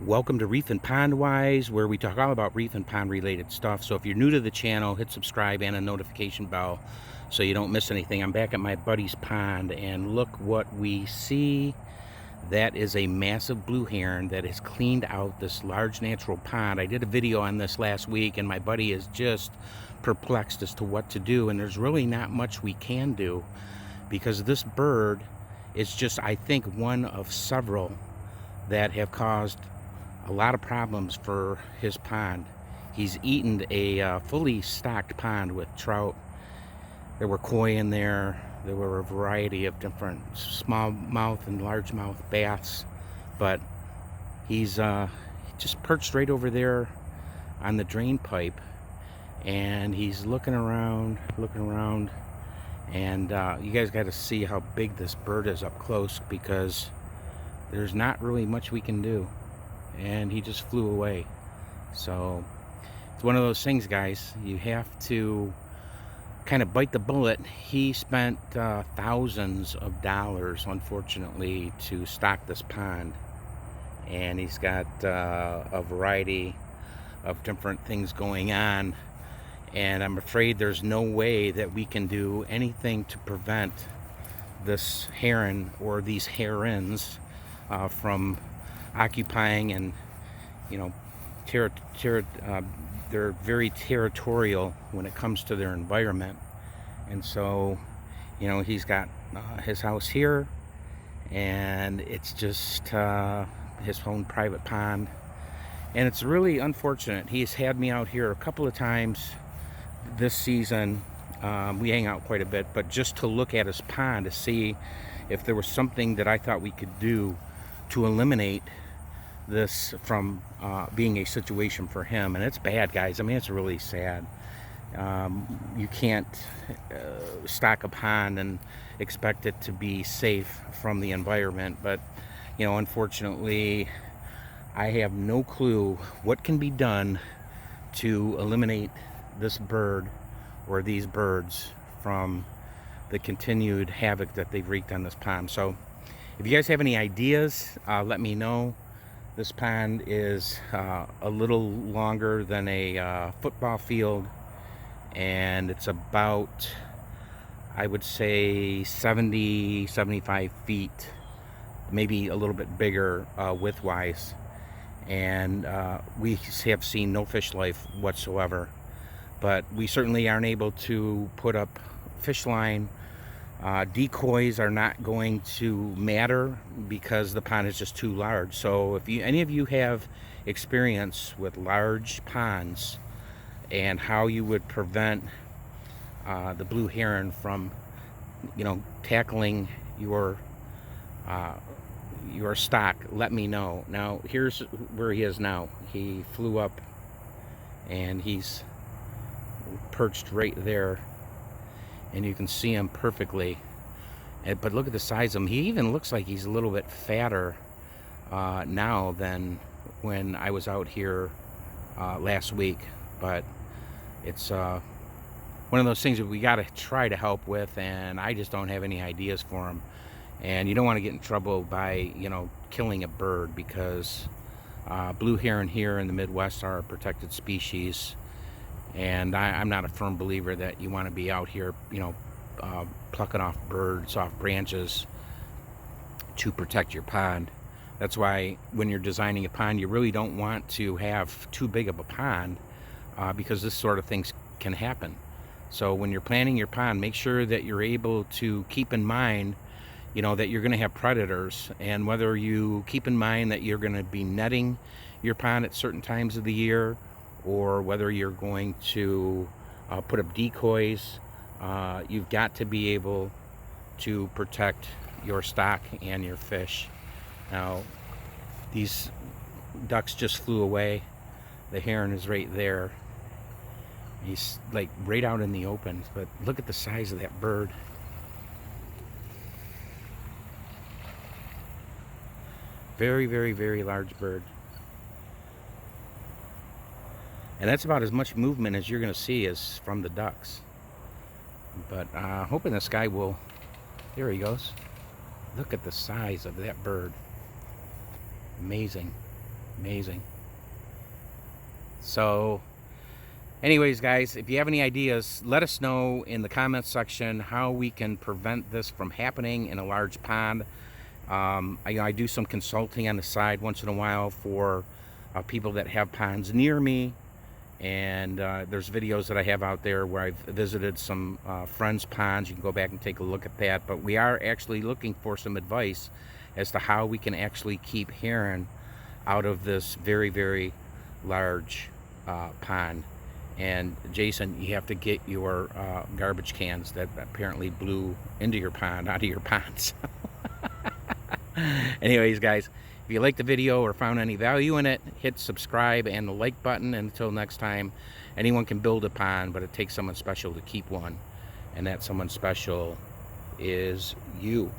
Welcome to Reef and Pond Wise, where we talk all about reef and pond related stuff. So if you're new to the channel, hit subscribe and a notification bell so you don't miss anything. I'm back at my buddy's pond, and look what we see. That is a massive blue heron that has cleaned out this large natural pond. I did a video on this last week, and my buddy is just perplexed as to what to do, and there's really not much we can do because this bird is just, I think, one of several that have caused a lot of problems for his pond. He's eaten a fully stocked pond with trout. There were koi in there. There were a variety of different smallmouth and largemouth bass, but he's just perched right over there on the drain pipe, and he's looking around, and you guys got to see how big this bird is up close, because there's not really much we can do. And he just flew away. So it's one of those things, guys. You have to kind of bite the bullet. He spent thousands of dollars, unfortunately, to stock this pond, and he's got a variety of different things going on, and I'm afraid there's no way that we can do anything to prevent this heron or these herons from occupying. And they're very territorial when it comes to their environment. And so he's got his house here, and it's just his own private pond, and it's really unfortunate. He's had me out here a couple of times this season. We hang out quite a bit, but just to look at his pond to see if there was something that I thought we could do to eliminate this from being a situation for him. And it's bad, guys. I mean, it's really sad. You can't stock a pond and expect it to be safe from the environment, but unfortunately, I have no clue what can be done to eliminate this bird or these birds from the continued havoc that they've wreaked on this pond. So if you guys have any ideas, let me know. This pond is a little longer than a football field, and it's about, I would say, 75 feet, maybe a little bit bigger width-wise. And we have seen no fish life whatsoever, but we certainly aren't able to put up fish line. Decoys are not going to matter because the pond is just too large. So if any of you have experience with large ponds and how you would prevent the blue heron from tackling your stock, let me know. Now here's where he is now. He flew up and he's perched right there, and you can see him perfectly. But look at the size of him. He even looks like he's a little bit fatter now than when I was out here last week. But it's one of those things that we got to try to help with, and I just don't have any ideas for him. And you don't want to get in trouble by killing a bird, because blue heron here in the Midwest are a protected species. And I'm not a firm believer that you want to be out here, plucking off birds off branches to protect your pond. That's why when you're designing a pond, you really don't want to have too big of a pond, because this sort of things can happen. So when you're planning your pond, make sure that you're able to keep in mind, that you're going to have predators, and whether you keep in mind that you're going to be netting your pond at certain times of the year, or whether you're going to put up decoys, you've got to be able to protect your stock and your fish. Now, these ducks just flew away. The heron is right there. He's like right out in the open, but look at the size of that bird. Very, very, very large bird. And that's about as much movement as you're going to see is from the ducks. But hoping this guy will... There he goes. Look at the size of that bird. Amazing. Amazing. So anyways, guys, if you have any ideas, let us know in the comments section how we can prevent this from happening in a large pond. I do some consulting on the side once in a while for people that have ponds near me, and there's videos that I have out there where I've visited some friends' ponds. You can go back and take a look at that. But we are actually looking for some advice as to how we can actually keep heron out of this very, very large pond. And Jason, you have to get your garbage cans that apparently blew into your pond out of your ponds. Anyways, guys, if you liked the video or found any value in it, hit subscribe and the like button. And until next time, anyone can build a pond, but it takes someone special to keep one. And that someone special is you.